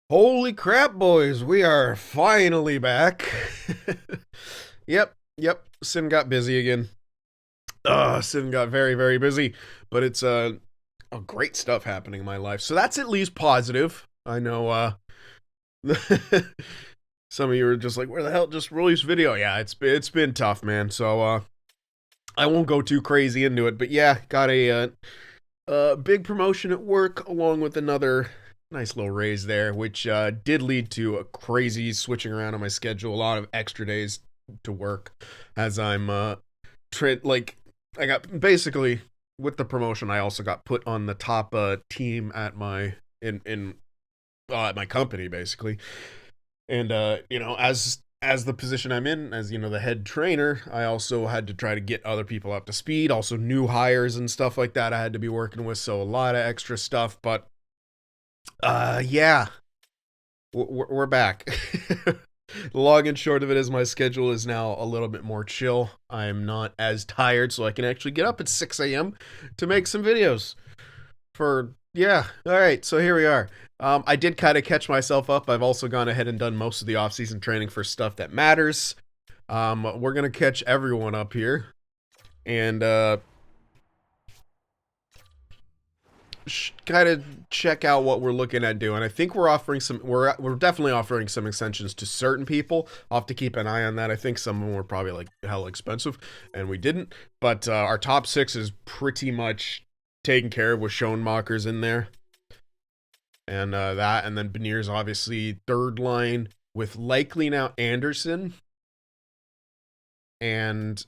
Holy crap, boys, we are finally back. Yep. Sin got busy again. Sin got very, very busy. But it's great stuff happening in my life. So that's at least positive. I know some of you are just like, where the hell just release video? Yeah, it's been tough, man. So I won't go too crazy into it, but yeah, got a big promotion at work along with another nice little raise there, which did lead to a crazy switching around on my schedule, a lot of extra days to work as I'm like I got basically with the promotion I also got put on the top team at my in at my company basically. And as the position I'm in, as the head trainer, I also had to try to get other people up to speed, also new hires and stuff like that I had to be working with, so a lot of extra stuff, but yeah, we're back. The long and short of it is my schedule is now a little bit more chill. I'm not as tired, so I can actually get up at 6 a.m. to make some videos. Yeah, all right, so here we are. I did kind of catch myself up. I've also gone ahead and done most of the off-season training for stuff that matters. We're going to catch everyone up here. And kind of check out what we're looking at doing. I think we're definitely offering some extensions to certain people. I'll have to keep an eye on that. I think some of them were probably like hell expensive and we didn't, but our top 6 is pretty much taken care of with Schoenmakers in there. And that, and then Beniers obviously third line with likely now Anderson. And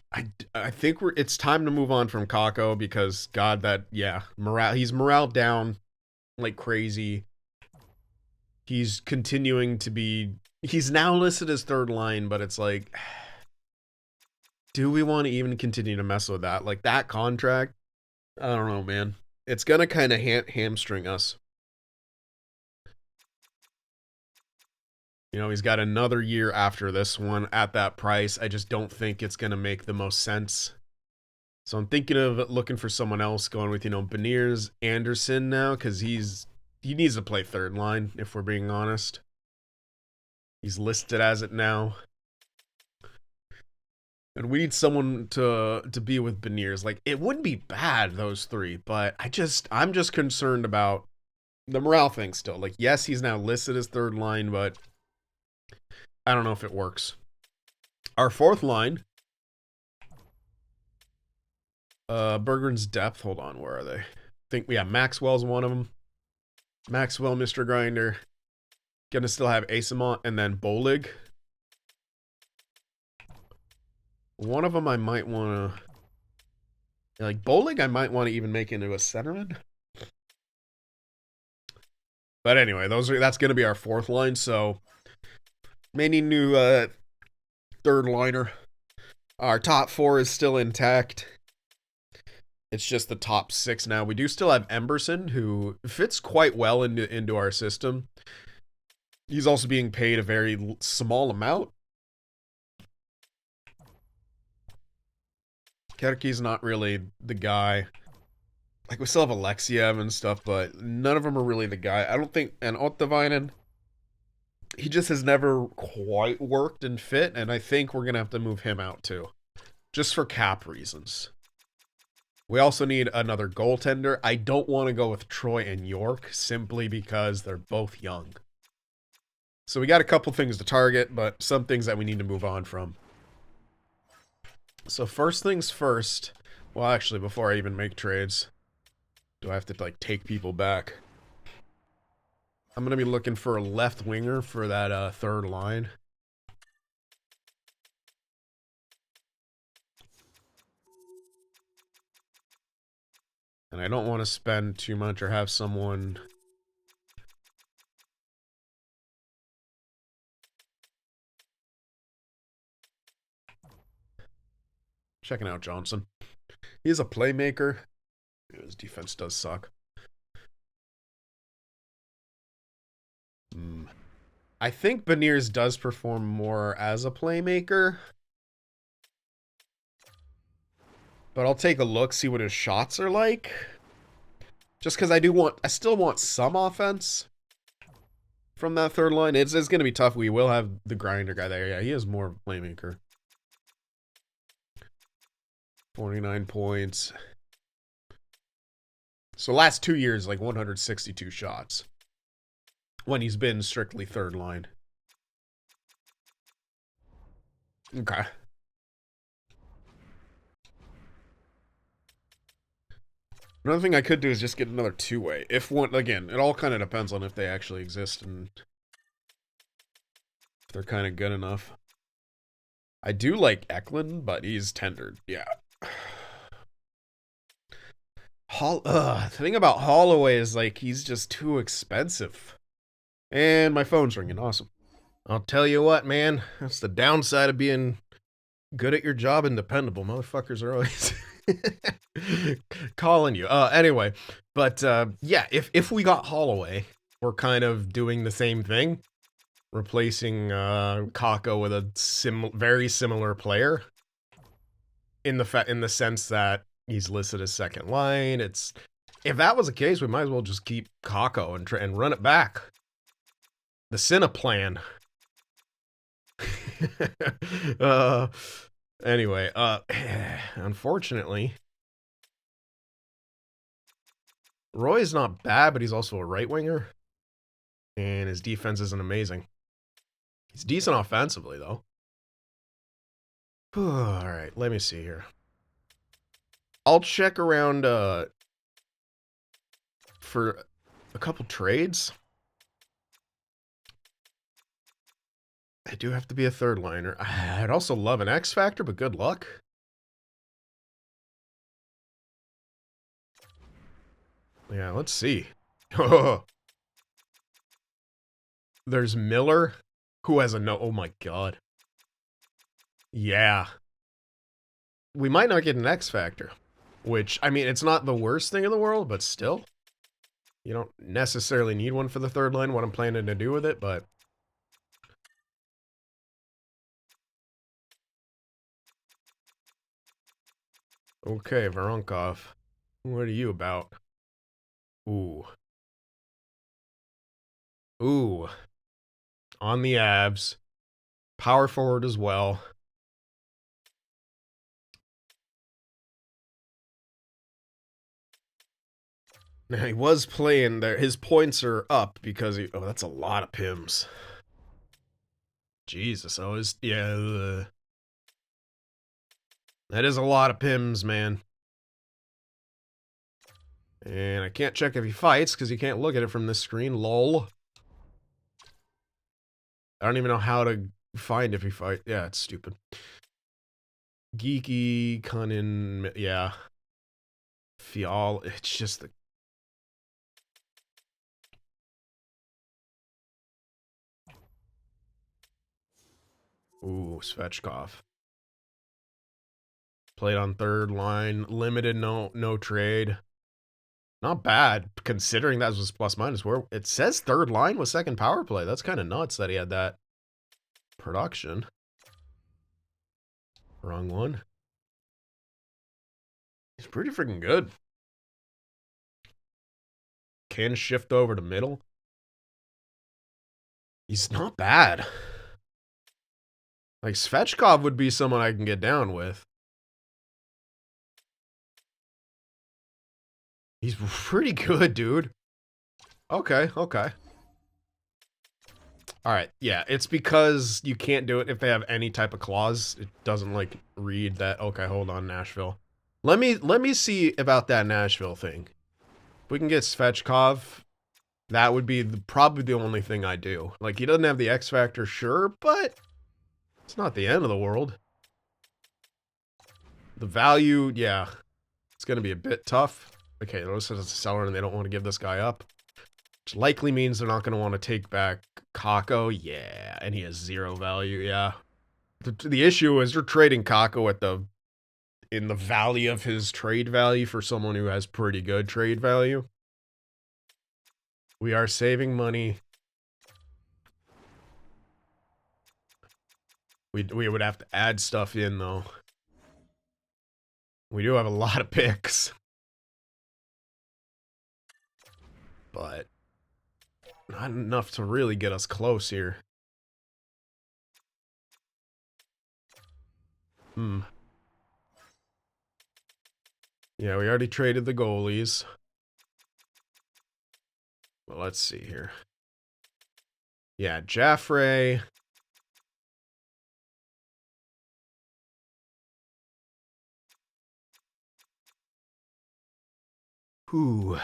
I think it's time to move on from Kako because God, he's morale down like crazy. He's continuing to be, he's now listed as third line, but it's like, do we want to even continue to mess with that? Like that contract, I don't know, man. It's gonna kind of hamstring us. He's got another year after this one at that price. I just don't think it's going to make the most sense. So I'm thinking of looking for someone else, going with, Beniers, Anderson now, because he needs to play third line, if we're being honest. He's listed as it now. And we need someone to be with Beniers. Like, it wouldn't be bad, those three, but I'm just concerned about the morale thing still. Like, yes, he's now listed as third line, but I don't know if it works. Our fourth line, Bergeron's depth. Hold on, where are they? I think Maxwell's one of them. Maxwell, Mr. Grinder. Gonna still have Asamont and then Bolig. One of them I might want to, like Bolig, I might want to even make into a centerman. But anyway, that's gonna be our fourth line. So many new third liner. Our top 4 is still intact. It's just the top 6 now. We do still have Emberson, who fits quite well into our system. He's also being paid a very small amount. Kerke's not really the guy. Like, we still have Alexiev and stuff, but none of them are really the guy. I don't think, and Ottavainen, he just has never quite worked and fit, and I think we're going to have to move him out too. Just for cap reasons. We also need another goaltender. I don't want to go with Troy and York, simply because they're both young. So we got a couple things to target, but some things that we need to move on from. So first things first, well actually before I even make trades, do I have to like take people back? I'm going to be looking for a left winger for that third line. And I don't want to spend too much or have someone... Checking out Johnson. He's a playmaker. His defense does suck. I think Beniers does perform more as a playmaker. But I'll take a look, see what his shots are like. Just because I still want some offense. from that third line. It's going to be tough. We will have the grinder guy there. Yeah, he is more of a playmaker. 49 points. So last 2 years, like 162 shots. When he's been strictly third line. Okay. Another thing I could do is just get another two-way. If one, again, it all kind of depends on if they actually exist and if they're kind of good enough. I do like Eklund, but he's tendered. Yeah. The thing about Holloway is, like, he's just too expensive. And my phone's ringing. Awesome. I'll tell you what, man. That's the downside of being good at your job and dependable. Motherfuckers are always calling you. Anyway, but yeah, if we got Holloway, we're kind of doing the same thing, replacing Kakko with a very similar player. In the sense that he's listed as second line. If that was the case, we might as well just keep Kakko and run it back. The Cinna plan. Anyway, unfortunately, Roy's not bad, but he's also a right winger, and his defense isn't amazing. He's decent offensively, though. All right, let me see here. I'll check around for a couple trades. I do have to be a third liner. I'd also love an X Factor, but good luck. Yeah, let's see. There's Miller, who has a no. Oh my god. Yeah. We might not get an X Factor, which, I mean, it's not the worst thing in the world, but still. You don't necessarily need one for the third line, what I'm planning to do with it, but... Okay, Voronkov. What are you about? Ooh. Ooh. On the abs. Power forward as well. Now, he was playing there. His points are up because he... Oh, that's a lot of pims. Jesus, oh, yeah. That is a lot of pims, man. And I can't check if he fights because you can't look at it from this screen. Lol. I don't even know how to find if he fight. Yeah, it's stupid. Geeky, Cunnin, yeah. Fial, it's just the... Ooh, Svechkov. Played on third line, limited, no trade. Not bad, considering that was plus minus. Where it says third line with second power play. That's kind of nuts that he had that production. Wrong one. He's pretty freaking good. Can shift over to middle. He's not bad. Like, Svechkov would be someone I can get down with. He's pretty good, dude. Okay, okay. Alright, yeah, it's because you can't do it if they have any type of clause. It doesn't, like, read that, okay, hold on, Nashville. Let me see about that Nashville thing. If we can get Svechkov, that would be probably the only thing I do. Like, he doesn't have the X Factor, sure, but it's not the end of the world. The value, yeah, it's going to be a bit tough. Okay, notice it's a seller and they don't want to give this guy up. Which likely means they're not going to want to take back Kakko. Yeah, and he has 0 value, yeah. The issue is you're trading Kakko at in the valley of his trade value for someone who has pretty good trade value. We are saving money. We would have to add stuff in, though. We do have a lot of picks. But Not enough to really get us close here. Yeah, we already traded the goalies. Well, let's see here. Yeah, Jaffray. Whew.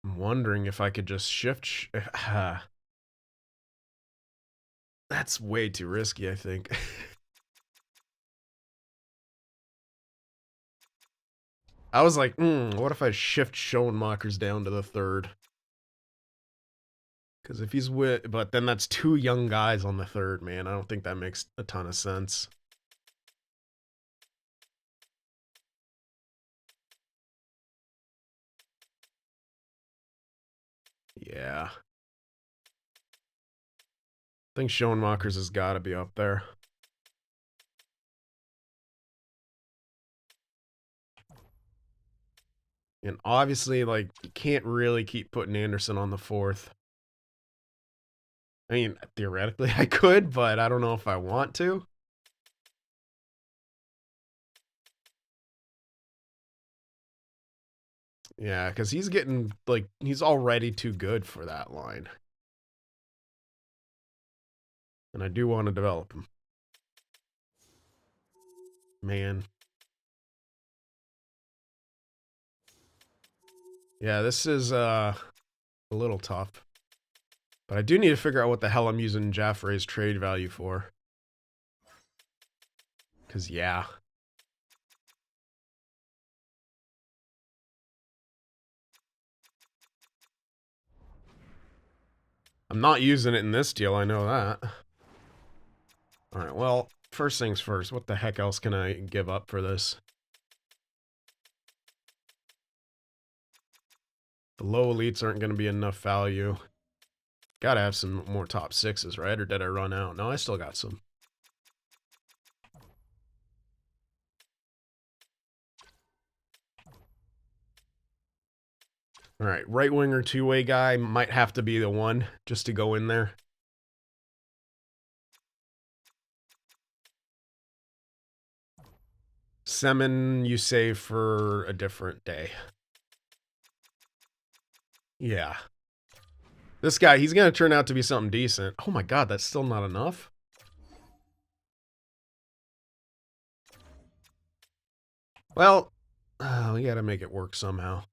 I'm wondering if I could just shift. That's way too risky, I think. I was like, what if I shift Schoenmakers down to the third? Because if he's with, but then that's two young guys on the third, man. I don't think that makes a ton of sense. Yeah. I think Schoenmakers has got to be up there. And obviously, like, you can't really keep putting Anderson on the fourth. I mean, theoretically I could, but I don't know if I want to. Yeah, because he's getting, like, he's already too good for that line. And I do want to develop him. Man. Yeah, this is a little tough. But I do need to figure out what the hell I'm using Jaffray's trade value for. Because, yeah. I'm not using it in this deal, I know that. Alright, well, first things first. What the heck else can I give up for this? The low elites aren't going to be enough value. Gotta have some more top sixes, right? Or did I run out? No, I still got some. Alright, right winger, two-way guy might have to be the one just to go in there. Semen, you save for a different day. Yeah. This guy, he's going to turn out to be something decent. Oh my god, that's still not enough? Well, we got to make it work somehow.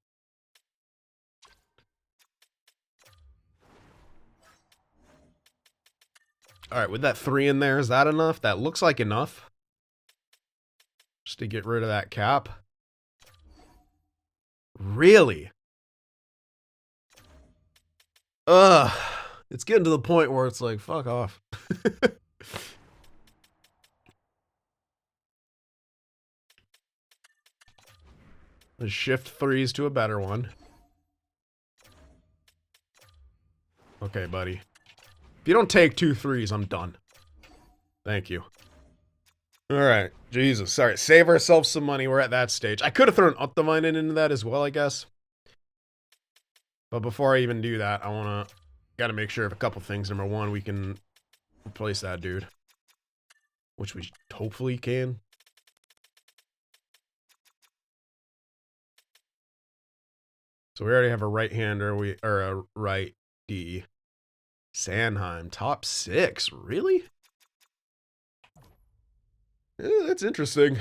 Alright, with that 3 in there, is that enough? That looks like enough. Just to get rid of that cap. Really? Ugh. It's getting to the point where it's like, fuck off. Let's shift threes to a better one. Okay, buddy. If you don't take 2 threes, I'm done. Thank you. Alright. Jesus. Sorry. Save ourselves some money. We're at that stage. I could have thrown Optimine into that as well, I guess. But before I even do that, I want to... Gotta make sure of a couple things. Number one, we can replace that dude. Which we hopefully can. So we already have a right-hander, or a right D. Sanheim, top 6. Really? That's interesting.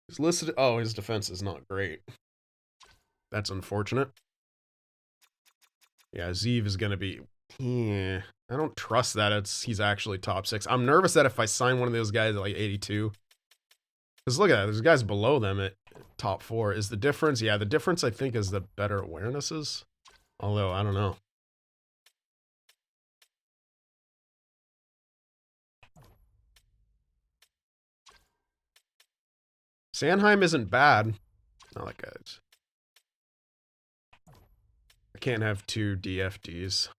He's listed... Oh, his defense is not great. That's unfortunate. Yeah, Zeev is going to be... Yeah, I don't trust that he's actually top 6. I'm nervous that if I sign one of those guys at like 82... Because look at that, there's guys below them at top 4. Is the difference? Yeah, the difference I think is the better awarenesses. Although, I don't know. Sanheim isn't bad. Not like guys. I can't have 2 DFDs.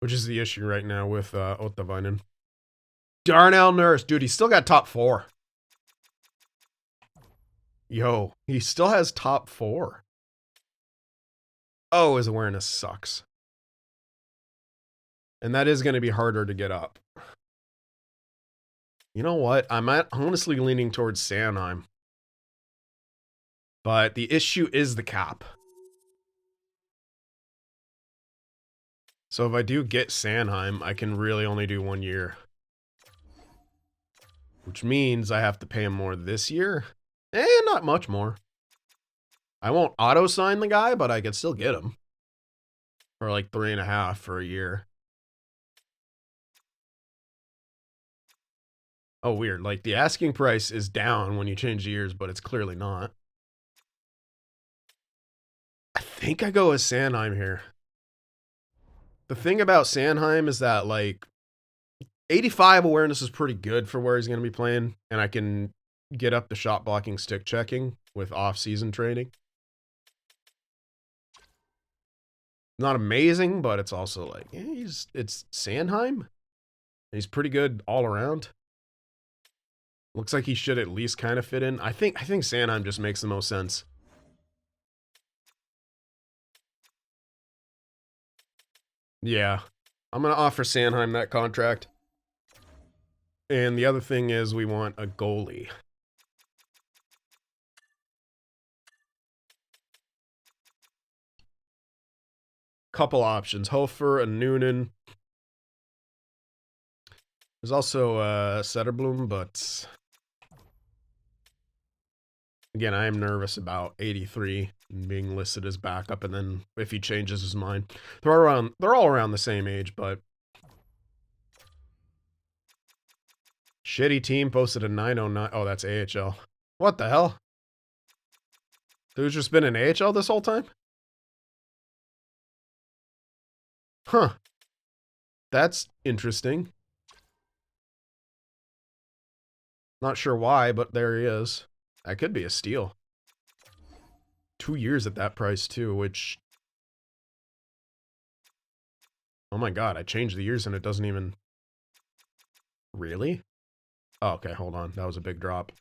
Which is the issue right now with Ottavainen. Darnell Nurse. Dude, he's still got top 4. Yo, he still has top 4. Oh, his awareness sucks. And that is going to be harder to get up. You know what? I'm honestly leaning towards Sanheim. But the issue is the cap. So if I do get Sanheim, I can really only do 1 year. Which means I have to pay him more this year. Not much more. I won't auto-sign the guy, but I can still get him. For like 3.5 for a year. Oh, weird. Like, the asking price is down when you change the years, but it's clearly not. I think I go with Sanheim here. The thing about Sanheim is that, like, 85 awareness is pretty good for where he's going to be playing, and I can get up the shot blocking, stick checking with off-season training. Not amazing, but it's also like, it's Sanheim. He's pretty good all around. Looks like he should at least kind of fit in. I think Sanheim just makes the most sense. Yeah. I'm going to offer Sanheim that contract. And the other thing is we want a goalie. Couple options. Hofer and Noonan. There's also Setterblom, but again, I am nervous about 83 being listed as backup, and then if he changes his mind. They're all around the same age, but shitty team posted a 909. Oh, that's AHL. What the hell? Dude's just been in AHL this whole time? Huh. That's interesting. Not sure why, but there he is. That could be a steal. 2 years at that price, too, which... Oh my god, I changed the years and it doesn't even... Really? Oh, okay, hold on. That was a big drop.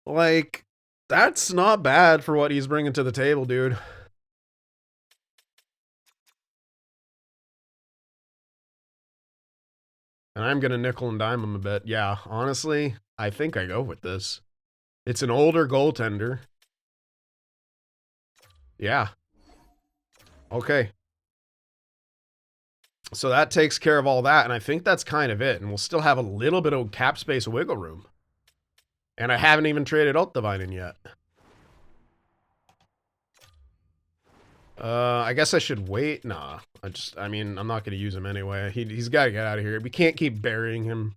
Like, that's not bad for what he's bringing to the table, dude. And I'm going to nickel and dime him a bit. Yeah, honestly, I think I go with this. It's an older goaltender. Yeah. Okay. So that takes care of all that, and I think that's kind of it. And we'll still have a little bit of cap space wiggle room. And I haven't even traded Altavinen yet. I guess I should wait. Nah, I mean, I'm not going to use him anyway. He's got to get out of here. We can't keep burying him.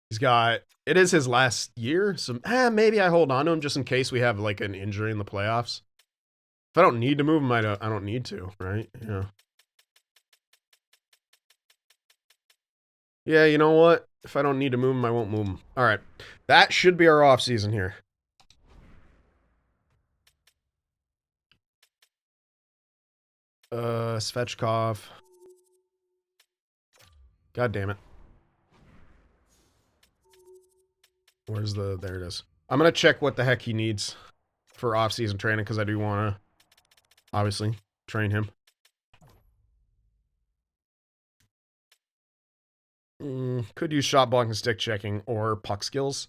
It is his last year, so maybe I hold on to him just in case we have like an injury in the playoffs. If I don't need to move him, I don't need to, right? Yeah. Yeah, you know what? If I don't need to move him, I won't move him. All right. That should be our off season here. Svechkov. God damn it. There it is. I'm going to check what the heck he needs for off-season training because I do want to, obviously, train him. Could use shot blocking, stick checking, or puck skills.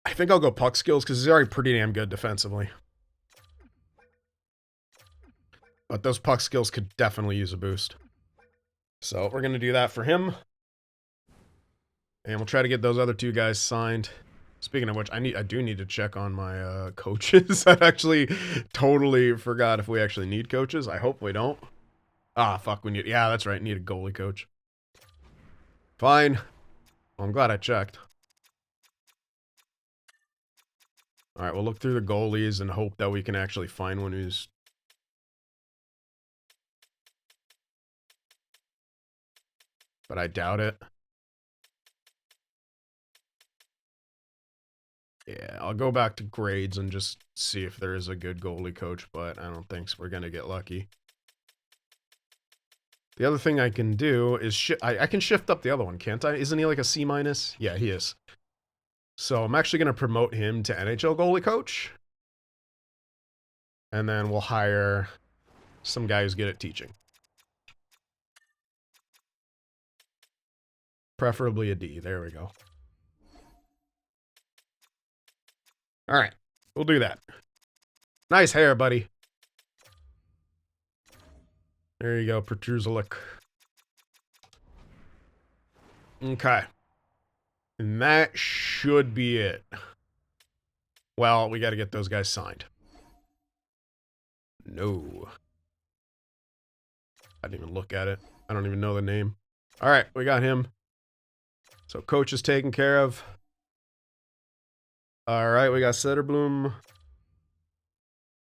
I think I'll go puck skills because he's already pretty damn good defensively. But those puck skills could definitely use a boost. So we're going to do that for him. And we'll try to get those other 2 guys signed. Speaking of which, I do need to check on my coaches. I actually totally forgot if we actually need coaches. I hope we don't. Ah, fuck, yeah, that's right, need a goalie coach. Fine. Well, I'm glad I checked. All right, we'll look through the goalies and hope that we can actually find one who's... But I doubt it. Yeah, I'll go back to grades and just see if there is a good goalie coach, but I don't think so. We're gonna get lucky. The other thing I can do is I can shift up the other one, can't I? Isn't he like a C minus? Yeah, he is. So I'm actually gonna promote him to NHL goalie coach, and then we'll hire some guy who's good at teaching. Preferably a D. There we go. All right, we'll do that. Nice hair, buddy. There you go, Petruzalik. Okay. And that should be it. Well, we got to get those guys signed. No. I didn't even look at it. I don't even know the name. All right, we got him. So coach is taken care of. All right, we got Setterbloom.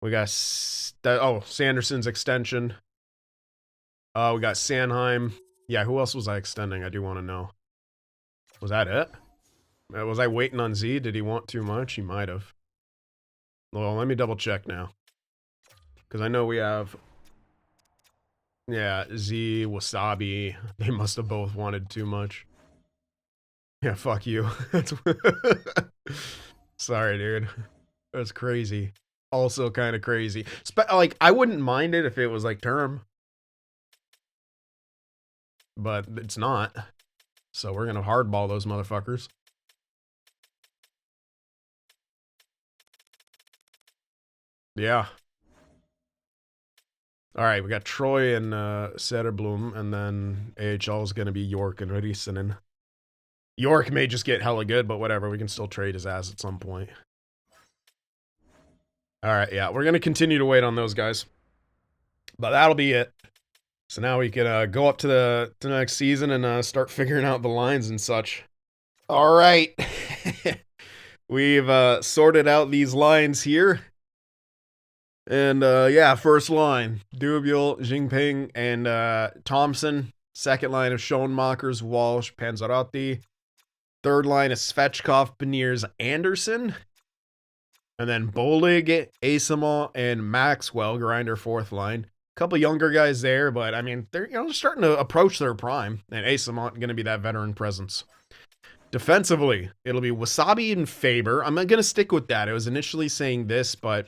We got Sanderson's extension. We got Sanheim. Yeah, who else was I extending? I do want to know. Was that it? Was I waiting on Z? Did he want too much? He might have. Well, let me double check now. Because I know we have... Yeah, Z, Wasabi. They must have both wanted too much. Yeah, fuck you. Sorry, dude. That's crazy. Also kind of crazy. Like, I wouldn't mind it if it was, like, term. But it's not. So we're gonna hardball those motherfuckers. Yeah. Alright, we got Troy and Setterbloom, and then AHL is gonna be York and Rissanen. York may just get hella good, but whatever. We can still trade his ass at some point. Alright, yeah. We're gonna continue to wait on those guys. But that'll be it. So now we can go up to the next season and start figuring out the lines and such. All right. We've sorted out these lines here. And yeah, first line, Dubiel, Jinping, and Thompson. Second line of Schoenmakers, Walsh, Panzerotti. Third line is Svechkov, Beniers, Anderson. And then Bolig, Asamoah, and Maxwell, Grinder, fourth line. Couple younger guys there, but I mean, they're starting to approach their prime, and Asamoah going to be that veteran presence. Defensively, it'll be Wasabi and Faber. I'm not going to stick with that. I was initially saying this, but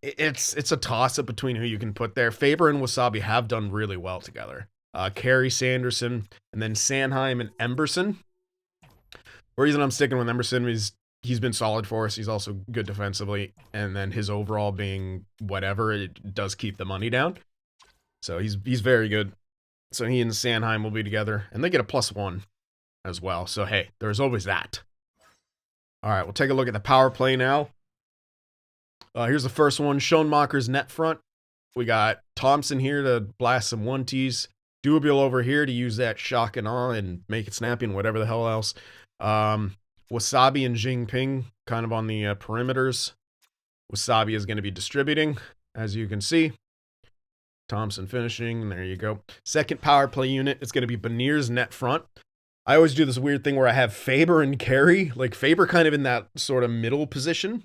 it's a toss-up between who you can put there. Faber and Wasabi have done really well together. Carey, Sanderson, and then Sanheim and Emberson. The reason I'm sticking with Emberson is he's been solid for us. He's also good defensively. And then his overall being whatever, it does keep the money down. So he's very good. So he and Sanheim will be together. And they get a +1 as well. So hey, there's always that. All right, we'll take a look at the power play now. Here's the first one. Schoenmaker's net front. We got Thompson here to blast some 1-Ts. Dubiel over here to use that shock and awe and make it snappy and whatever the hell else. Wasabi and Jinping kind of on the perimeters. Wasabi is going to be distributing, as you can see. Thompson finishing, and there you go. Second power play unit, it's going to be Beniers net front. I always do this weird thing where I have Faber and Carey. Like, Faber kind of in that sort of middle position.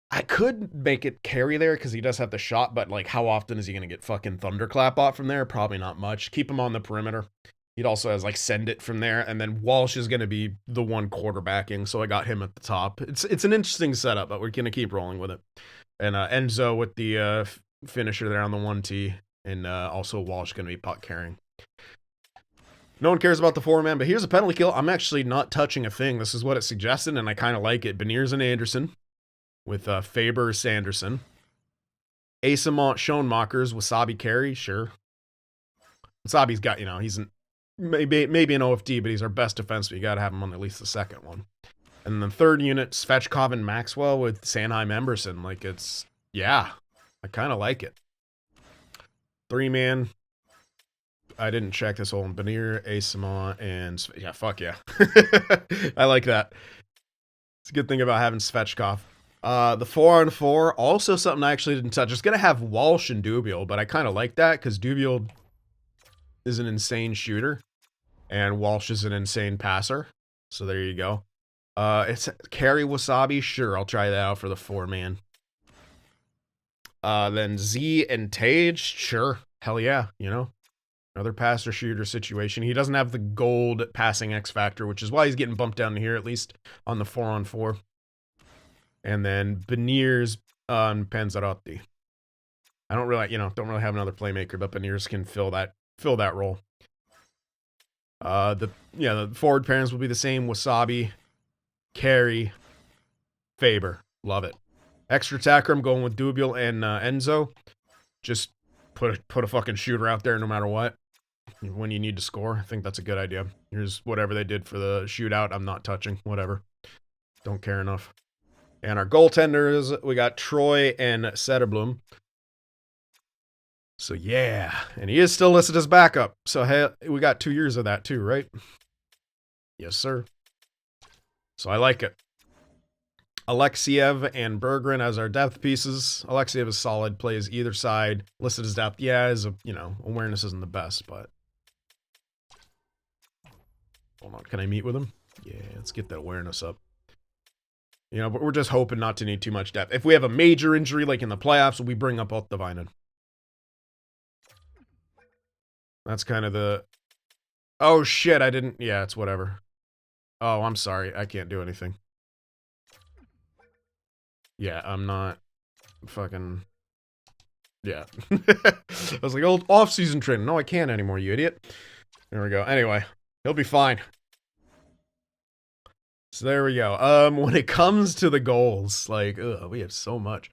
I could make it Carey there because he does have the shot, but like, how often is he going to get fucking thunderclap off from there? Probably not much. Keep him on the perimeter. He also has like send it from there, and then Walsh is going to be the one quarterbacking, so I got him at the top. It's an interesting setup, but we're going to keep rolling with it. And Enzo with the finisher there on the 1-T, and also Walsh going to be puck carrying. No one cares about the 4-man, but here's a penalty kill. I'm actually not touching a thing. This is what it suggested, and I kind of like it. Beniers and Anderson with Faber, Sanderson. Asamoah, Schoenmakers, Wasabi, Carey, sure. Wasabi's got, he's maybe an OFD, but he's our best defenseman. You got to have him on at least the second one. And then third unit, Svechkov and Maxwell with Sanheim, Emberson. Like, yeah, I kind of like it. 3-man. I didn't check this whole Benier, Asamoah, and yeah, fuck yeah. I like that. It's a good thing about having Svechkov. The 4-on-4, also something I actually didn't touch. It's going to have Walsh and Dubiel, but I kind of like that because Dubiel is an insane shooter, and Walsh is an insane passer. So there you go. It's carry Wasabi. Sure, I'll try that out for the 4-man. Then Z and Tage. Sure. Hell yeah, you know. Another passer shooter situation. He doesn't have the gold passing X factor, which is why he's getting bumped down to here, at least on the 4-on-4. And then Beniers on Panzerotti. I don't really have another playmaker, but Beniers can fill that role. The forward pairings will be the same. Wasabi, Carey, Faber. Love it. Extra attacker, I'm going with Dubiel and Enzo. Just put a fucking shooter out there no matter what. When you need to score, I think that's a good idea. Here's whatever they did for the shootout. I'm not touching. Whatever. Don't care enough. And our goaltenders, we got Troy and Setterblom. So yeah, and he is still listed as backup. So hey, we got 2 years of that too, right? Yes, sir. So I like it. Alexiev and Berggren as our depth pieces. Alexiev is solid, plays either side. Listed as depth, yeah, awareness isn't the best, but hold on, can I meet with him? Yeah, let's get that awareness up. But we're just hoping not to need too much depth. If we have a major injury, like in the playoffs, we bring up Ottavainen. That's kind of the... Oh, shit, I didn't... Yeah, it's whatever. Oh, I'm sorry. I can't do anything. Yeah, I'm not... Fucking... Yeah. I was like, old off-season training. No, I can't anymore, you idiot. There we go. Anyway, he'll be fine. So there we go. When it comes to the goals, like, we have so much.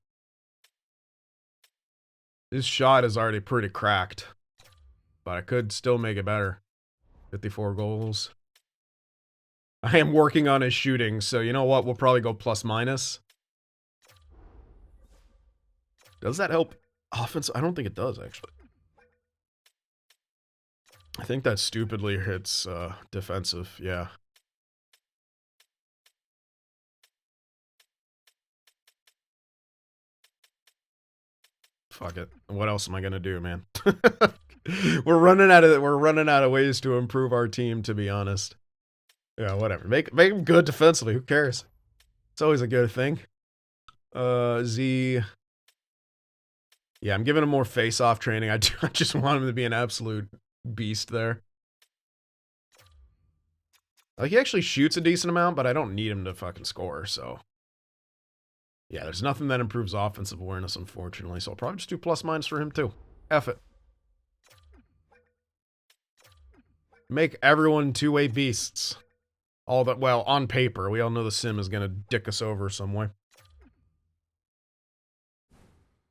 This shot is already pretty cracked. But I could still make it better. 54 goals. I am working on his shooting, so you know what? We'll probably go plus minus. Does that help offense? I don't think it does, actually. I think that stupidly hits defensive, yeah. Fuck it. What else am I gonna do, man? We're running out of ways to improve our team, to be honest. Yeah, whatever. Make them good defensively. Who cares? It's always a good thing. Z. Yeah, I'm giving him more face-off training. I just want him to be an absolute beast there. Like, he actually shoots a decent amount, but I don't need him to fucking score, so. Yeah, there's nothing that improves offensive awareness, unfortunately, so I'll probably just do plus-minus for him, too. F it. Make everyone two-way beasts. All that, well, on paper. We all know the sim is going to dick us over some way.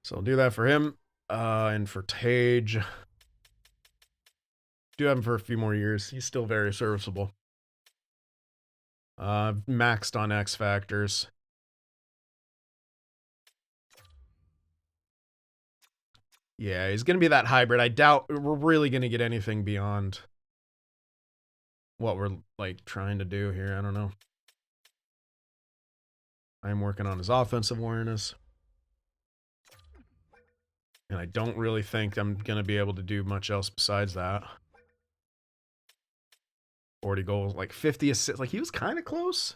So I'll do that for him. And for Tage. Do have him for a few more years. He's still very serviceable. Maxed on X factors. Yeah, he's going to be that hybrid. I doubt we're really going to get anything beyond what we're, like, trying to do here. I don't know. I'm working on his offensive awareness. And I don't really think I'm going to be able to do much else besides that. 40 goals, like 50 assists. Like, he was kind of close.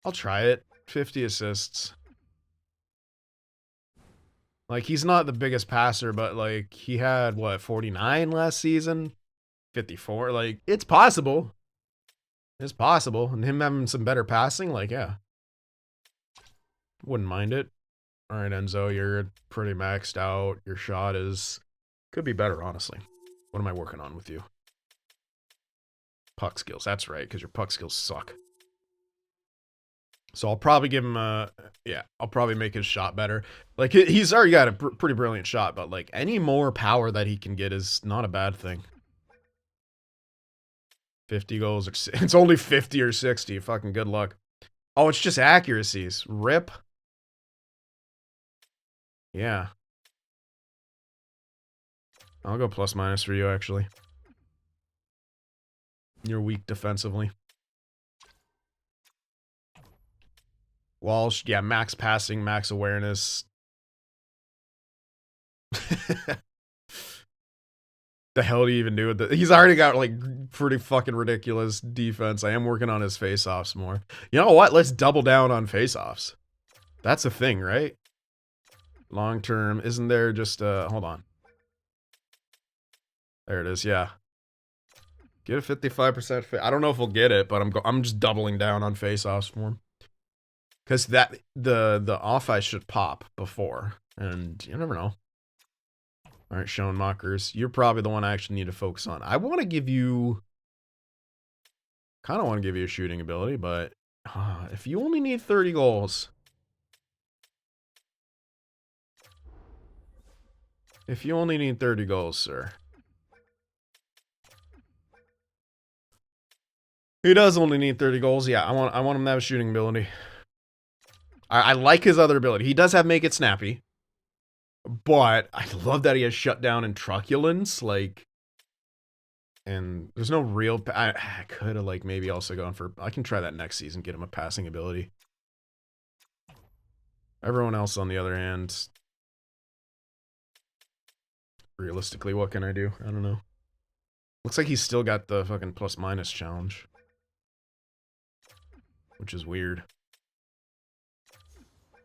I'll try it. 50 assists. Like, he's not the biggest passer, but, like, he had, what, 49 last season? 54? Like, it's possible. It's possible. And him having some better passing, like, yeah. Wouldn't mind it. All right, Enzo, you're pretty maxed out. Your shot is... Could be better, honestly. What am I working on with you? Puck skills. That's right, because your puck skills suck. So I'll probably give him a... Yeah, I'll probably make his shot better. Like, he's already got a pretty brilliant shot, but, like, any more power that he can get is not a bad thing. 50 goals. It's only 50 or 60. Fucking good luck. Oh, it's just accuracies. Rip. Yeah. I'll go plus minus for you, actually. You're weak defensively. Walsh, yeah, max passing, max awareness. The hell do you even do with it? He's already got like pretty fucking ridiculous defense. I am working on his face-offs more. You know what? Let's double down on face-offs. That's a thing, right? Long term, isn't there just hold on. There it is, yeah. Get a 55% fit. I don't know if we'll get it, but I'm just doubling down on face-offs for him. Cuz that the off ice should pop before, and you never know. All right, Schoenmakers, you're probably the one I actually need to focus on. I want to give you kind of want to give you a shooting ability, but if you only need 30 goals, if you only need 30 goals, sir. He does only need 30 goals. Yeah, I want him to have a shooting ability. I like his other ability. He does have Make It Snappy. But I love that he has Shutdown and Truculence. Like, and there's no real... I could have, like, maybe also gone for... I can try that next season, get him a passing ability. Everyone else, on the other hand... Realistically, what can I do? I don't know. Looks like he's still got the fucking plus-minus challenge. Which is weird.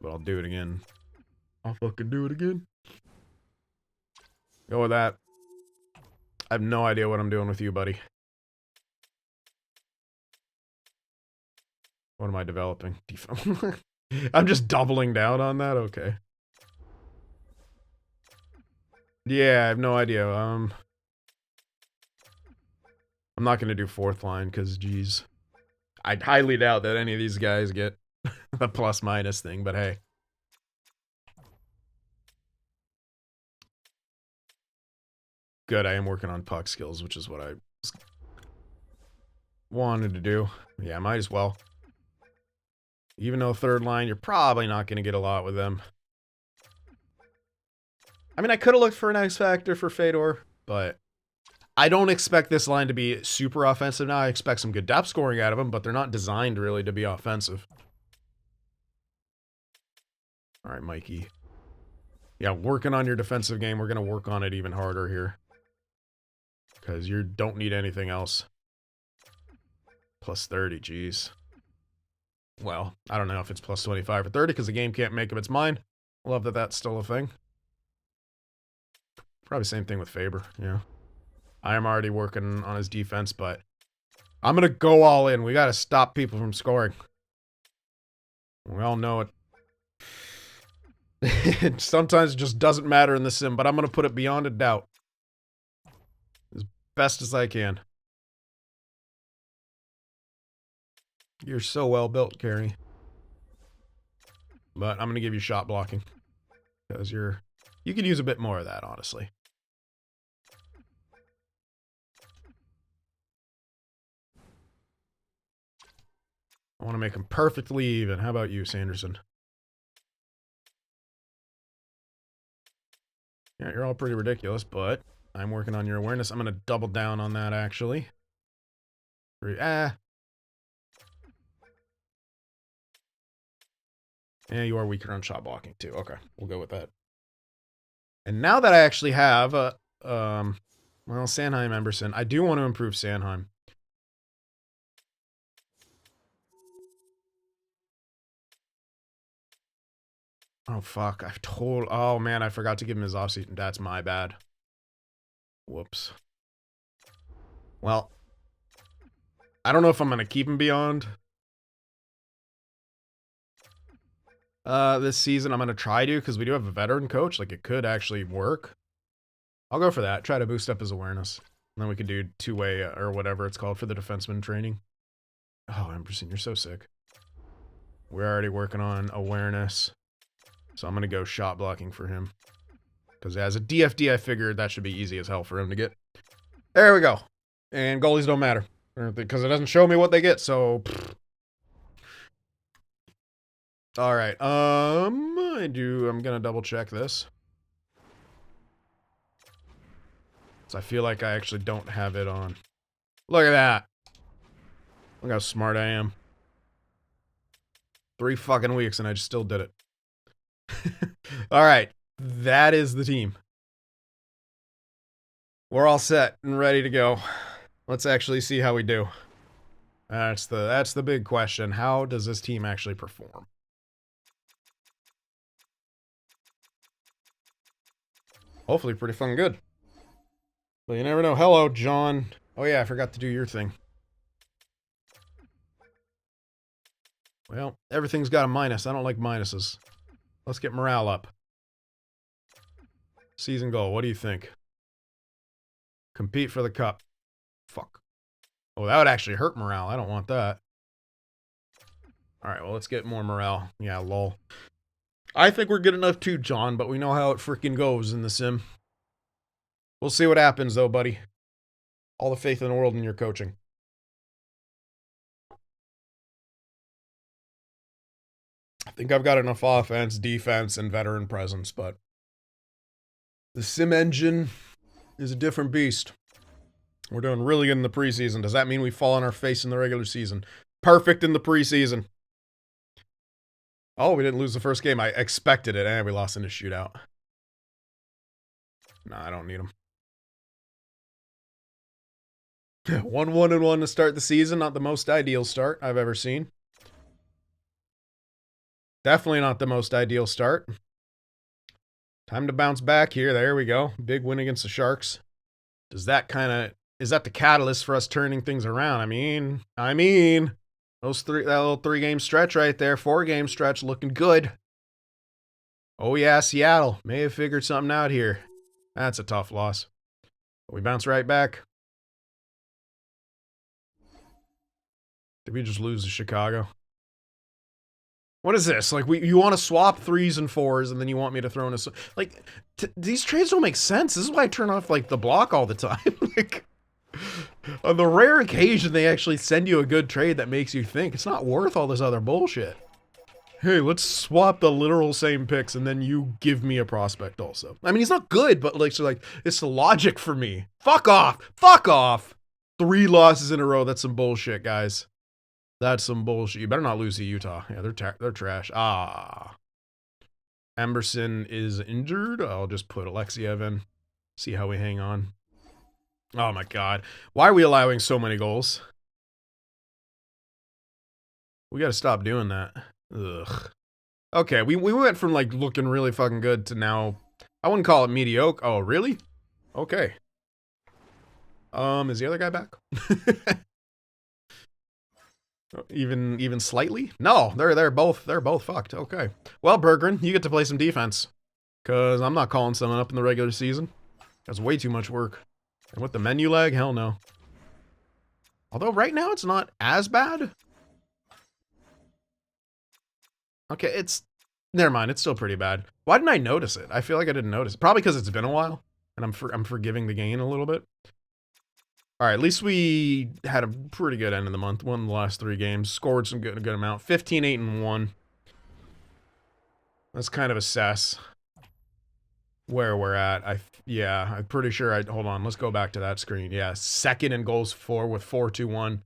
But I'll do it again. I'll fucking do it again. Go with that. I have no idea what I'm doing with you, buddy. What am I developing? I'm just doubling down on that? Okay. Yeah, I have no idea. I'm not going to do fourth line, because, geez. I highly doubt that any of these guys get a plus-minus thing, but hey. Good, I am working on puck skills, which is what I wanted to do. Yeah, might as well. Even though third line, you're probably not going to get a lot with them. I mean, I could have looked for an X Factor for Fedor, but I don't expect this line to be super offensive now. I expect some good depth scoring out of them, but they're not designed really to be offensive. All right, Mikey. Yeah, working on your defensive game. We're going to work on it even harder here. Because you don't need anything else. Plus 30, geez. Well, I don't know if it's plus 25 or 30 because the game can't make up its mind. Love that that's still a thing. Probably same thing with Faber, yeah. I am already working on his defense, but I'm going to go all in. We got to stop people from scoring. We all know it. It sometimes just doesn't matter in the sim, but I'm going to put it beyond a doubt. As best as I can. You're so well built, Carrie. But I'm going to give you shot blocking. Because you could use a bit more of that, honestly. I want to make them perfectly even. How about you, Sanderson? Yeah, you're all pretty ridiculous, but I'm working on your awareness. I'm going to double down on that, actually. Yeah, you are weaker on shot blocking, too. Okay, we'll go with that. And now that I actually have, well, Sanheim, Emberson. I do want to improve Sanheim. Oh, fuck. Oh, man, I forgot to give him his offseason. That's my bad. Whoops. Well, I don't know if I'm going to keep him beyond this season. I'm going to try to, because we do have a veteran coach. Like, it could actually work. I'll go for that. Try to boost up his awareness. And then we could do two-way, or whatever it's called for the defenseman training. Oh, Emberson, you're so sick. We're already working on awareness. So I'm going to go shot blocking for him. Because as a DFD, I figured that should be easy as hell for him to get. There we go. And goalies don't matter. Because it doesn't show me what they get, so... Alright, I'm going to double check this. So I feel like I actually don't have it on. Look at that. Look how smart I am. 3 fucking weeks and I just still did it. Alright, that is the team. We're all set and ready to go. Let's actually see how we do. That's the big question. How does this team actually perform? Hopefully pretty fucking good. But you never know. Hello, John. Oh yeah, I forgot to do your thing. Well, everything's got a minus. I don't like minuses. Let's get morale up. Season goal. What do you think? Compete for the cup. Fuck. Oh, that would actually hurt morale. I don't want that. Alright, well, let's get more morale. Yeah, lol. I think we're good enough too, John, but we know how it freaking goes in the sim. We'll see what happens, though, buddy. All the faith in the world in your coaching. I think I've got enough offense, defense, and veteran presence, but the sim engine is a different beast. We're doing really good in the preseason. Does that mean we fall on our face in the regular season? Perfect in the preseason. Oh, we didn't lose the first game. I expected it, and we lost in a shootout. Nah, I don't need them. 1-1-1 to start the season. Not the most ideal start I've ever seen. Definitely not the most ideal start. Time to bounce back here. There we go. Big win against the Sharks. Is that the catalyst for us turning things around? I mean, that little 3-game stretch right there, 4-game stretch looking good. Oh yeah, Seattle may have figured something out here. That's a tough loss. But we bounce right back. Did we just lose to Chicago? What is this? Like, you want to swap 3s and 4s, and then you want me to throw in a... Like, these trades don't make sense. This is why I turn off, like, the block all the time. Like, on the rare occasion they actually send you a good trade that makes you think, it's not worth all this other bullshit. Hey, let's swap the literal same picks, and then you give me a prospect also. I mean, he's not good, but, like, so, like, it's the logic for me. Fuck off! Fuck off! 3 losses in a row. That's some bullshit, guys. That's some bullshit. You better not lose to Utah. Yeah, they're trash. Ah. Emerson is injured. I'll just put Alexiev in. See how we hang on. Oh my god. Why are we allowing so many goals? We gotta stop doing that. Ugh. Okay, we went from like looking really fucking good to now... I wouldn't call it mediocre. Oh, really? Okay. Is the other guy back? Even slightly? No, they're both fucked. Okay. Well, Berggren, you get to play some defense. Cause I'm not calling someone up in the regular season. That's way too much work. And with the menu lag, hell no. Although right now it's not as bad. Okay, never mind, it's still pretty bad. Why didn't I notice it? I feel like I didn't notice it. Probably because it's been a while. And I'm forgiving the gain a little bit. Alright, at least we had a pretty good end of the month. Won the last 3 games. Scored some good amount. 15-8-1. Let's kind of assess where we're at. I'm pretty sure hold on, let's go back to that screen. Yeah, 2nd in goals for with 4-2-1.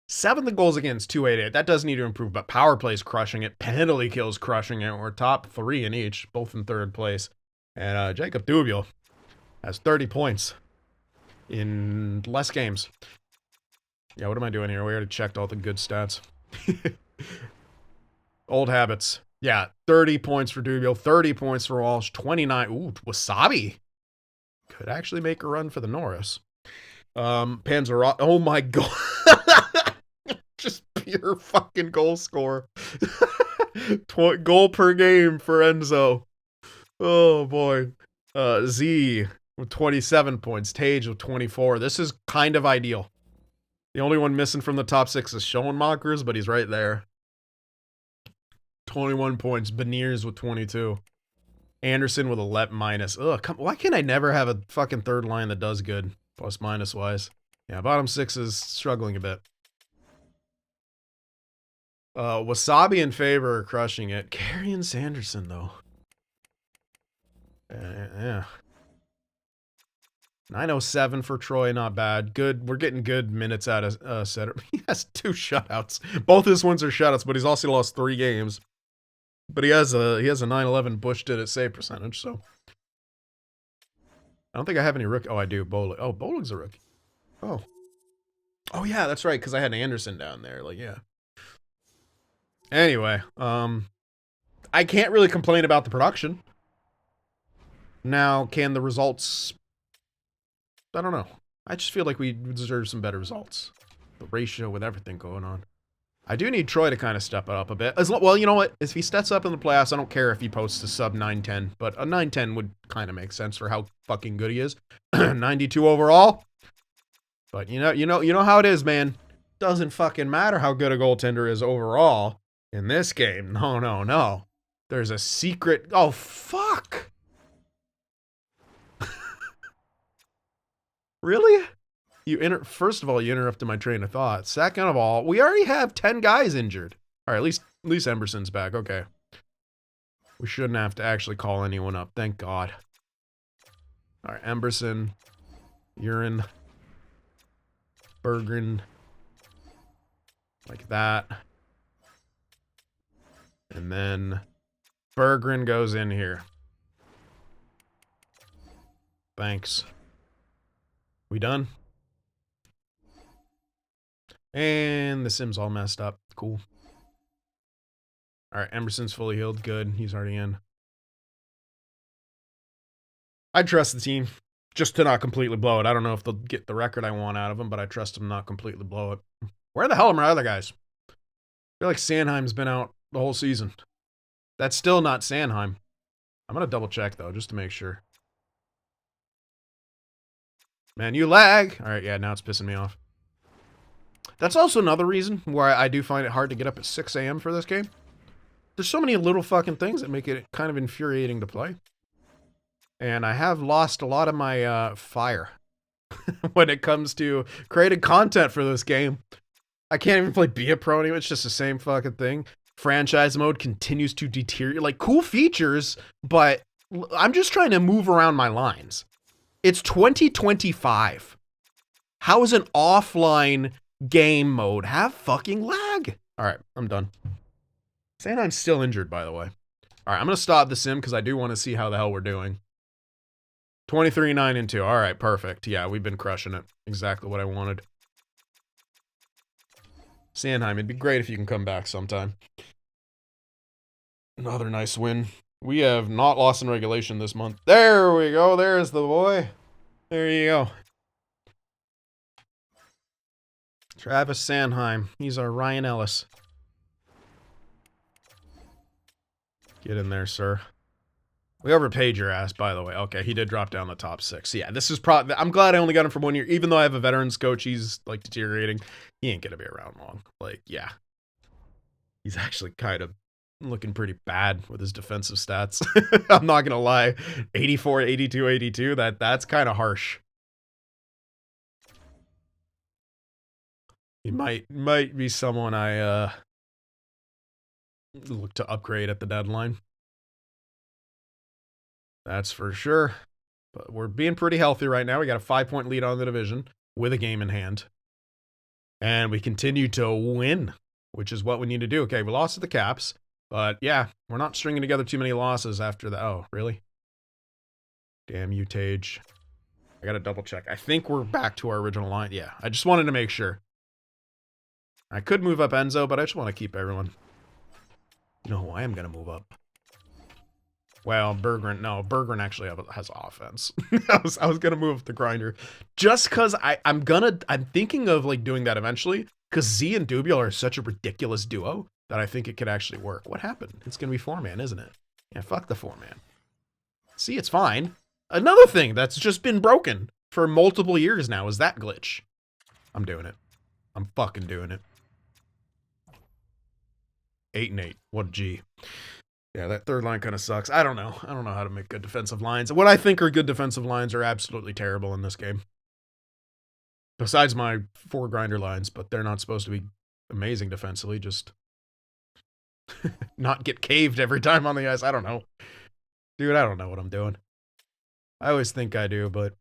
7th in goals against 2-8-8. That does need to improve, but power play's crushing it. Penalty kills crushing it. We're top 3 in each, both in 3rd place. And Jacob Dubiel has 30 points in less games. Yeah, what am I doing here? We already checked all the good stats. Old habits. Yeah, 30 points for Dubiel, 30 points for Walsh, 29. Ooh, Wasabi could actually make a run for the Norris. Panzerot. Oh my god. Just pure fucking goal score. Goal per game for Enzo. Oh boy. Z with 27 points. Tage with 24. This is kind of ideal. The only one missing from the top 6 is Schoenmakers, but he's right there. 21 points. Beniers with 22. Anderson with 11 minus. Ugh, why can't I never have a fucking 3rd line that does good? Plus minus wise. Yeah, bottom 6 is struggling a bit. Wasabi and Faber are crushing it. Carey and Sanderson, though. Yeah. 907 for Troy, not bad. Good. We're getting good minutes out of Setter. He has 2 shutouts. Both his ones are shutouts, but he's also lost 3 games. But he has a 911 Bush did it save percentage, so I don't think I have any rookie. Oh, I do. Bolig. Oh, Bolig's a rookie. Oh. Oh, yeah, that's right, because I had Anderson down there. Like, yeah. Anyway, I can't really complain about the production. Now, can the results... I don't know. I just feel like we deserve some better results. The ratio with everything going on. I do need Troy to kind of step it up a bit. Well, you know what? If he steps up in the playoffs, I don't care if he posts a sub 910, but a 910 would kind of make sense for how fucking good he is. 92 overall. But you know how it is, man. Doesn't fucking matter how good a goaltender is overall in this game. No. There's a secret. Oh, fuck. Really? First of all, you interrupted my train of thought. Second of all, we already have 10 guys injured. All right, at least Emberson's back. Okay. We shouldn't have to actually call anyone up. Thank God. All right, Emberson, Urine, Berggren, like that. And then Berggren goes in here. Thanks. We done? And the sim's all messed up. Cool. All right, Emberson's fully healed. Good. He's already in. I trust the team just to not completely blow it. I don't know if they'll get the record I want out of them, but I trust them not completely blow it. Where the hell are my other guys? I feel like Sanheim's been out the whole season. That's still not Sanheim. I'm going to double check, though, just to make sure. Man, you lag. All right, yeah, now it's pissing me off. That's also another reason why I do find it hard to get up at 6 a.m. for this game. There's so many little fucking things that make it kind of infuriating to play. And I have lost a lot of my fire when it comes to creating content for this game. I can't even play Be a Pro anymore. It's just the same fucking thing. Franchise mode continues to deteriorate. Like, cool features, but I'm just trying to move around my lines. It's 2025. How is an offline game mode have fucking lag? All right, I'm done. Saying I'm still injured, by the way. All right, I'm going to stop the sim because I do want to see how the hell we're doing. 23, 9, and 2. All right, perfect. Yeah, we've been crushing it. Exactly what I wanted. Sanheim, it'd be great if you can come back sometime. Another nice win. We have not lost in regulation this month. There we go. There's the boy. There you go. Travis Sanheim. He's our Ryan Ellis. Get in there, sir. We overpaid your ass, by the way. Okay, he did drop down the top 6. Yeah, this is probably... I'm glad I only got him for 1 year. Even though I have a veterans coach, he's, like, deteriorating. He ain't gonna be around long. Like, yeah. He's actually kind of looking pretty bad with his defensive stats. I'm not gonna lie. 84, 82, 82. That's kind of harsh. He might be someone I look to upgrade at the deadline. That's for sure. But we're being pretty healthy right now. We got a 5-point lead on the division with a game in hand. And we continue to win, which is what we need to do. Okay, we lost to the Caps. But yeah, we're not stringing together too many losses after that. Oh, really? Damn you, Tage. I gotta double check. I think we're back to our original line. Yeah, I just wanted to make sure. I could move up Enzo, but I just want to keep everyone. You know who I am gonna move up? Well, Berggren, no, Berggren actually has offense. I was gonna move the grinder, just because I'm thinking of like doing that eventually, because Z and Dubiel are such a ridiculous duo that I think it could actually work. What happened? It's gonna be 4-man, isn't it? Yeah, fuck the 4-man. See, it's fine. Another thing that's just been broken for multiple years now is that glitch. I'm doing it. I'm fucking doing it. 8 and 8. What a G. Yeah, that third line kind of sucks. I don't know. I don't know how to make good defensive lines. What I think are good defensive lines are absolutely terrible in this game. Besides my 4 grinder lines, but they're not supposed to be amazing defensively. Just not get caved every time on the ice. I don't know. Dude, I don't know what I'm doing. I always think I do, but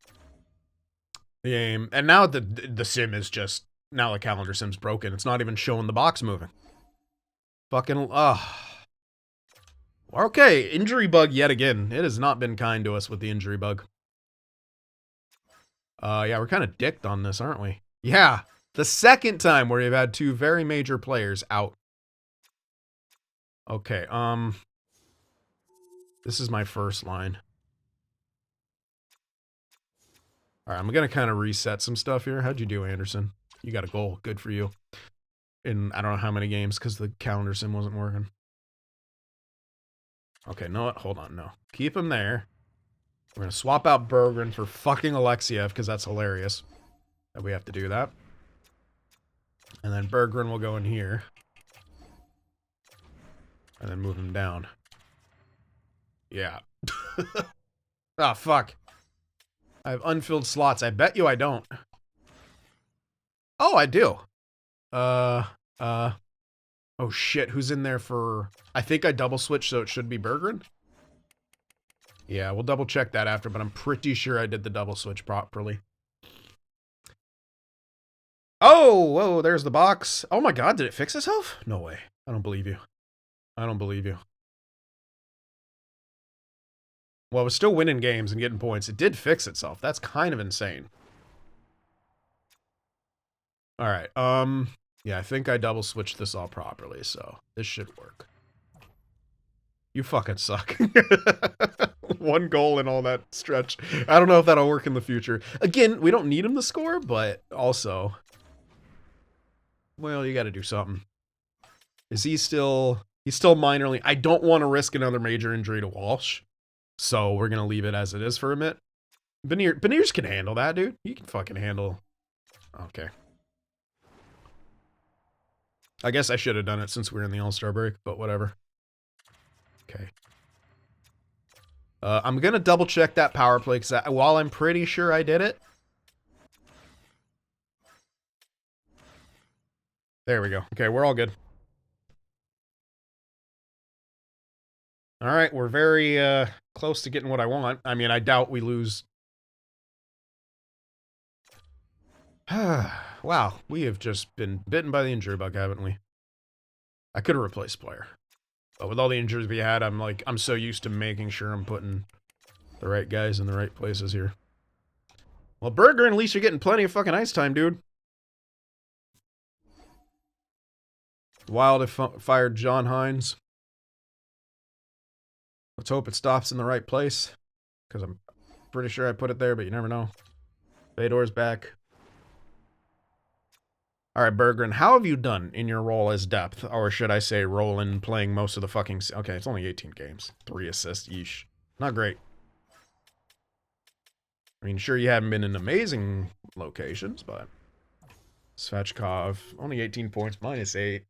the aim. And now the sim is just, now the calendar sim's broken. It's not even showing the box moving. Fucking, Okay, injury bug yet again. It has not been kind to us with the injury bug. Yeah, we're kind of dicked on this, aren't we? Yeah, the second time where we've had two very major players out. Okay, this is my first line. All right, I'm gonna kind of reset some stuff here. How'd you do, Anderson? You got a goal. Good for you. In I don't know how many games because the calendar sim wasn't working. Okay, no, hold on, no. Keep him there. We're gonna swap out Berggren for fucking Alexiev because that's hilarious that we have to do that. And then Berggren will go in here. And then move him down. Yeah. Oh, fuck. I have unfilled slots. I bet you I don't. Oh, I do. Oh shit, who's in there for... I think I double switched, so it should be Berggren? Yeah, we'll double check that after, but I'm pretty sure I did the double switch properly. Oh, whoa, there's the box. Oh my god, did it fix itself? No way. I don't believe you. I don't believe you. Well, it was still winning games and getting points. It did fix itself. That's kind of insane. All right. Yeah, I think I double switched this all properly, so this should work. You fucking suck. One goal in all that stretch. I don't know if that'll work in the future. Again, we don't need him to score, but also... Well, you got to do something. Is he still... He's still minorly... I don't want to risk another major injury to Walsh. So we're going to leave it as it is for a bit. Beniers can handle that, dude. He can fucking handle... Okay. I guess I should have done it since we were in the All-Star break, but whatever. Okay. I'm going to double check that power play because while I'm pretty sure I did it. There we go. Okay, we're all good. All right, we're very close to getting what I want. I mean, I doubt we lose. Wow, we have just been bitten by the injury bug, haven't we? I could have replaced player. But with all the injuries we had, I'm so used to making sure I'm putting the right guys in the right places here. Well, Berggren, at least you're getting plenty of fucking ice time, dude. Wild have fired John Hines. Let's hope it stops in the right place. Because I'm pretty sure I put it there, but you never know. Fedor's back. All right, Berggren, how have you done in your role as depth? Or should I say Roland playing most of the fucking... Okay, it's only 18 games. 3 assists, yeesh. Not great. I mean, sure, you haven't been in amazing locations, but... Svechkov, only 18 points, -8.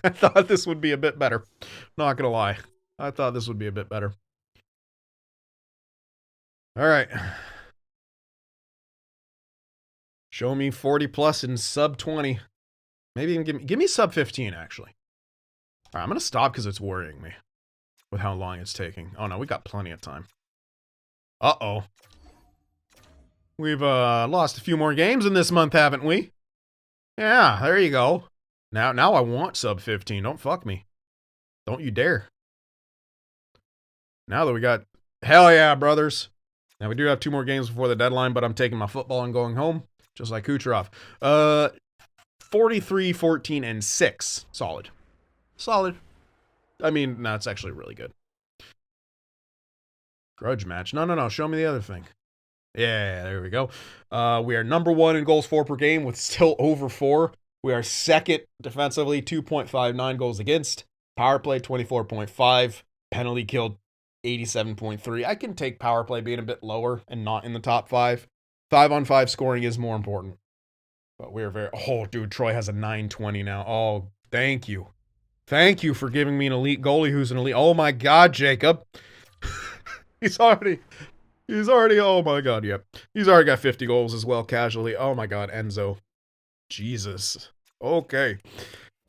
I thought this would be a bit better. Not gonna lie. I thought this would be a bit better. All right. Show me 40 plus in sub 20. Maybe even give me sub 15, actually. All right, I'm going to stop because it's worrying me with how long it's taking. Oh, no, we got plenty of time. Uh-oh. We've lost a few more games in this month, haven't we? Yeah, there you go. Now I want sub 15. Don't fuck me. Don't you dare. Now that we got... Hell yeah, brothers. Now, we do have 2 more games before the deadline, but I'm taking my football and going home. Just like Kucherov. 43, 14, and 6. Solid. Solid. I mean, no, it's actually really good. Grudge match. No. Show me the other thing. Yeah, there we go. We are number 1 in goals for per game with still over 4. We are second defensively, 2.59 goals against. Power play, 24.5. Penalty killed, 87.3. I can take power play being a bit lower and not in the top 5. 5-on-5 scoring is more important. But we're very... Oh, dude, Troy has a 920 now. Oh, thank you. Thank you for giving me an elite goalie who's an elite... Oh, my God, Jacob. He's already... Oh, my God, yep. He's already got 50 goals as well, casually. Oh, my God, Enzo. Jesus. Okay.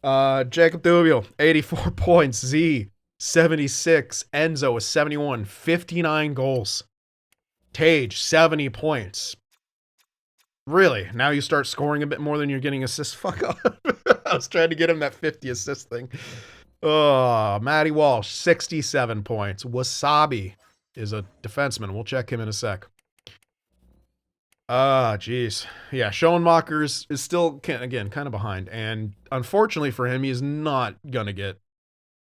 Jacob Dubio, 84 points. Z, 76. Enzo is 71. 59 goals. Tage, 70 points. Really? Now you start scoring a bit more than you're getting assists? Fuck off. I was trying to get him that 50 assist thing. Oh, Matty Walsh, 67 points. Wasabi is a defenseman. We'll check him in a sec. Jeez. Yeah, Schoenmaker's is still, again, kind of behind. And unfortunately for him, he's not going to get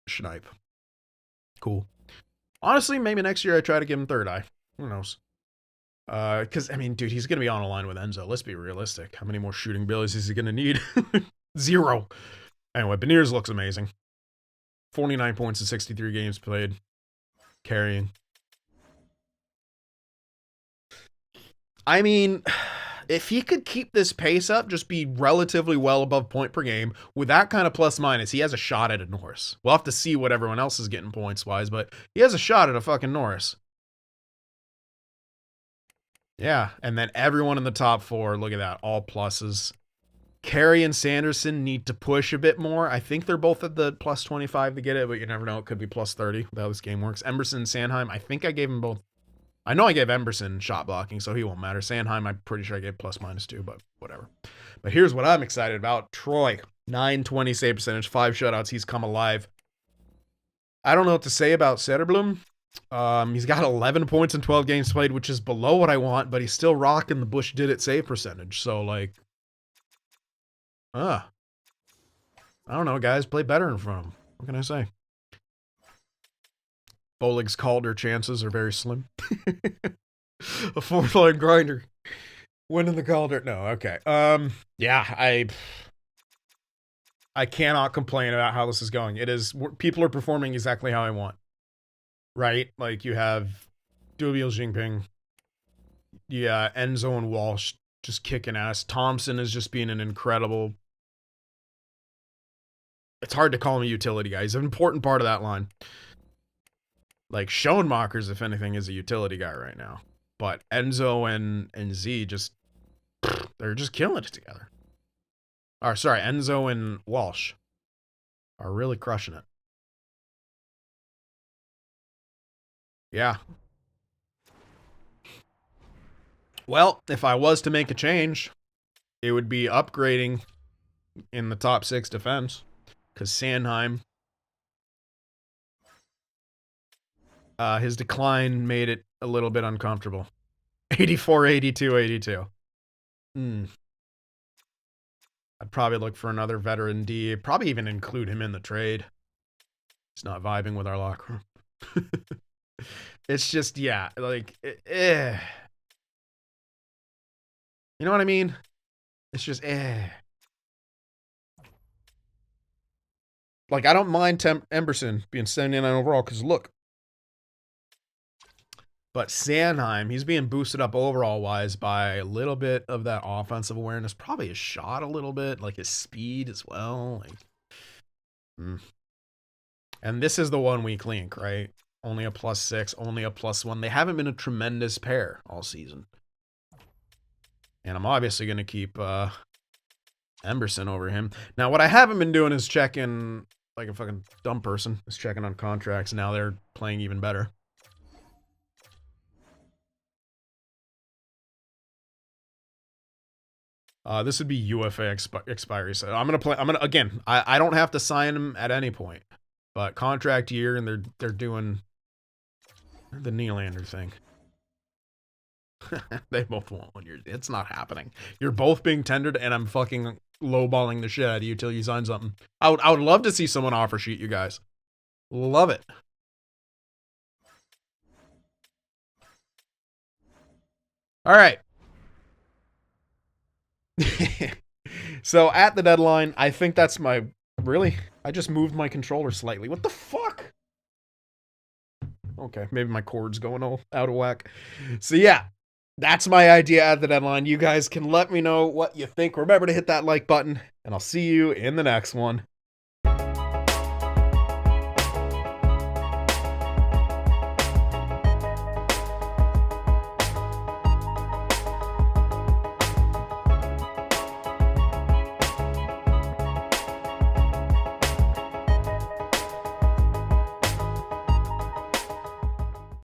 Schneip. Cool. Honestly, maybe next year I try to give him third eye. Who knows? Because, I mean, dude, he's going to be on a line with Enzo. Let's be realistic. How many more shooting abilities is he going to need? 0. Anyway, Beniers looks amazing. 49 points in 63 games played. Carrying. I mean, if he could keep this pace up, just be relatively well above point per game, with that kind of plus minus, he has a shot at a Norris. We'll have to see what everyone else is getting points wise, but he has a shot at a fucking Norris. Yeah, and then everyone in the top 4, look at that, all pluses. Carey and Sanderson need to push a bit more. I think they're both at the plus 25 to get it, but you never know. It could be plus 30 with how this game works. Emberson and Sanheim, I think I gave them both. I know I gave Emberson shot blocking, so he won't matter. Sanheim, I'm pretty sure I gave plus minus 2, but whatever. But here's what I'm excited about. Troy, 920 save percentage, 5 shutouts. He's come alive. I don't know what to say about Setterblom. He's got 11 points in 12 games played, which is below what I want, but he's still rocking the Bush did it save percentage. So, like, I don't know, guys. Play better in front of him. What can I say? Bolig's Calder chances are very slim. A 4-line grinder. Winning the Calder. No, okay. Yeah, I cannot complain about how this is going. It is, people are performing exactly how I want. Right? Like, you have Dubiel Jinping. Yeah, Enzo and Walsh just kicking ass. Thompson is just being an incredible... It's hard to call him a utility guy. He's an important part of that line. Like, Schoenmakers, if anything, is a utility guy right now. But Enzo and Z just... They're just killing it together. Or, sorry, Enzo and Walsh are really crushing it. Yeah. Well, if I was to make a change, it would be upgrading in the top 6 defense. Because Sanheim, his decline made it a little bit uncomfortable. 84, 82, 82. I'd probably look for another veteran D. Probably even include him in the trade. He's not vibing with our locker room. It's just, yeah, like, You know what I mean? It's just, Like, I don't mind Emberson being 79 overall, because look. But Sanheim, he's being boosted up overall-wise by a little bit of that offensive awareness. Probably his shot a little bit, like his speed as well. Like, And this is the 1 weak link, right? Only a +6, only a +1. They haven't been a tremendous pair all season. And I'm obviously going to keep Emberson over him. Now, what I haven't been doing is checking, like a fucking dumb person, is checking on contracts. Now they're playing even better. This would be UFA expiry. So I'm gonna again. I don't have to sign him at any point, but contract year, and they're doing the Nylander thing. They both want 1 year. It's not happening. You're both being tendered, and I'm fucking lowballing the shit out of you till you sign something. I would love to see someone offer sheet you guys. Love it. All right. So at the deadline, I think that's my... Really? I just moved my controller slightly. What the fuck? Okay, maybe my cord's going all out of whack. So yeah, that's my idea at the deadline. You guys can let me know what you think. Remember to hit that like button, and I'll see you in the next one.